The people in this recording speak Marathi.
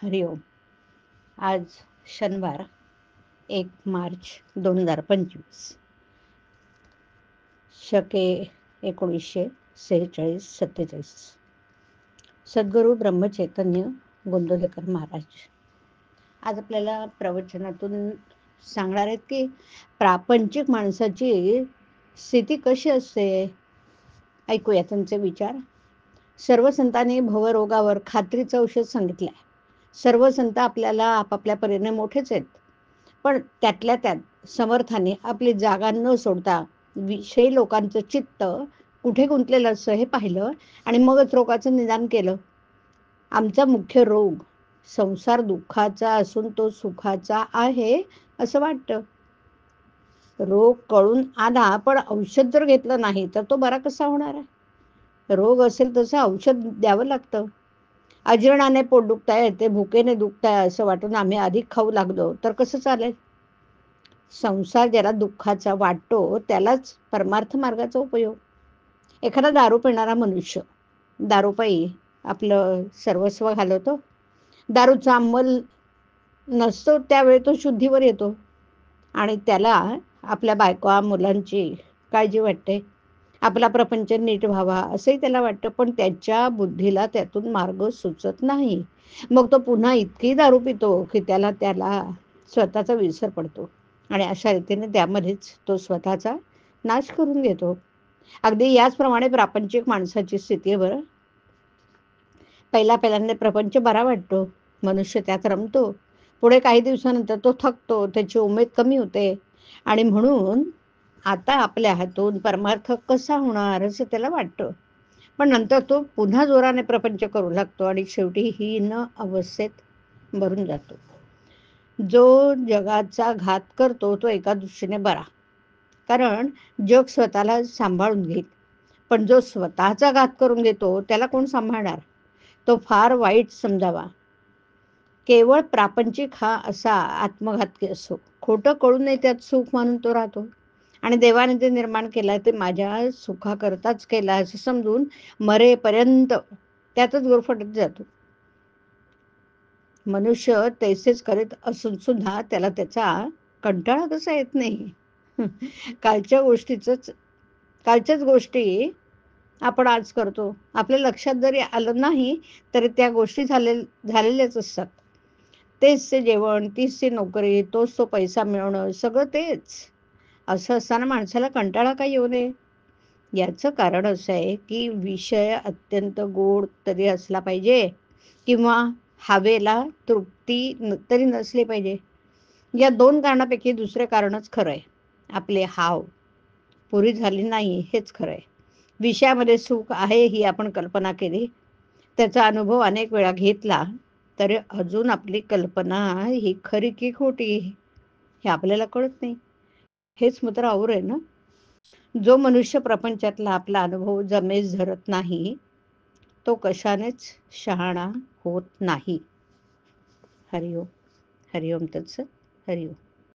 हरिओम. आज शनिवार 1 मार्च 2025, शके 1946-47. सद्गुरू ब्रह्मचैतन्य गोंदवलेकर महाराज आज आपल्याला प्रवचनातून सांगणार आहेत की प्रापंचिक माणसाची स्थिती कशी असते. ऐकूया त्यांचे विचार. सर्व संतांनी भवरोगावर खात्रीचं औषध सांगितलंय. सर्व संत आपल्याला आपापल्या परीने मोठेच आहेत, पण त्यातल्या त्यात समर्थाने आपली जागा न सोडता विषयी लोकांचं चित्त कुठे गुंतलेलं असं हे पाहिलं आणि मगच रोगाचं निदान केलं. आमचा मुख्य रोग संसार दुःखाचा असून तो सुखाचा आहे असं वाटतं. रोग कळून आला पण औषध जर घेतलं नाही तर तो बरा कसा होणार आहे. रोग असेल तसं औषध द्यावं लागतं. अजीर्णाने पोट दुखताय, ते भुकेने दुखताय असं वाटून आम्ही अधिक खाऊ लागलो तर कसं चालेल. संसार ज्याला दुःखाचा वाटतो त्यालाच परमार्थ मार्गाचा उपयोग. एखादा दारू पिणारा मनुष्य दारूपायी आपलं सर्वस्व घालवतो. दारूचा अंमल नसतो त्यावेळी तो शुद्धीवर येतो आणि त्याला आपल्या बायका मुलांची काळजी वाटते. आपला प्रपंच नीट व्हावा असंही त्याला वाटतं, पण त्याच्या बुद्धीला त्यातून मार्ग सुचत नाही. मग तो पुन्हा इतकी दारू पितो की त्याला स्वतःचा विसर पडतो आणि अशा रीतीने त्यामध्येच तो स्वतःचा नाश करून घेतो. अगदी याचप्रमाणे प्रापंचिक माणसाची स्थिती बरं. पहिल्यांदा प्रपंच बरा वाटतो, मनुष्य त्यात रमतो. पुढे काही दिवसानंतर तो थकतो, त्याची उमेद कमी होते आणि म्हणून आता आपल्या हातून परमार्थ कसा होणार असं त्याला वाटतं. पण नंतर तो पुन्हा जोराने प्रपंच करू लागतो आणि शेवटी हीन अवस्थेत मरून जातो. जो जगाचा घात करतो तो एका दृष्टीने बरा, कारण जग स्वतःला सांभाळून घेईल. पण जो स्वतःचा घात करून घेतो त्याला कोण सांभाळणार. तो फार वाईट समजावा. केवळ प्रापंचिक हा असा आत्मघातकी असो. खोटं कळून नाही त्यात सुख मानून तो राहतो आणि देवाने जे निर्माण केलं ते माझ्या सुखाकरताच केला असं समजून मरेपर्यंत त्यातच गुरफटत जातो. मनुष्य तैसेच करीत असून सुद्धा त्याला त्याचा कंटाळा कसा येत नाही. कालच्याच गोष्टी आपण आज करतो. आपल्या लक्षात जरी आलं नाही तरी त्या गोष्टी झालेल्याच असतात. तेच ते जेवण, तीच ती नोकरी, तोच तो पैसा मिळवणं, सगळं तेच. असं असताना माणसाला कंटाळा का येऊ नये. याचं कारण असं आहे की विषय अत्यंत गोड तरी असला पाहिजे किंवा हवेला तृप्ती तरी नसली पाहिजे. या 2 कारणापैकी दुसरे कारणच खरं आहे. आपले हाव पुरी झाली नाही हेच खरं आहे. विषयामध्ये सुख आहे ही आपण कल्पना केली, त्याचा अनुभव अनेक वेळा घेतला, तरी अजून आपली कल्पना ही खरी की खोटी हे आपल्याला कळत नाही. हेच मात्र और आहे ना. जो मनुष्य प्रपंचातला आपला अनुभव जमेस धरत नाही तो कशानेच शहाणा होत नाही. हरिओम. हरिओम तत्सत. हरिओम.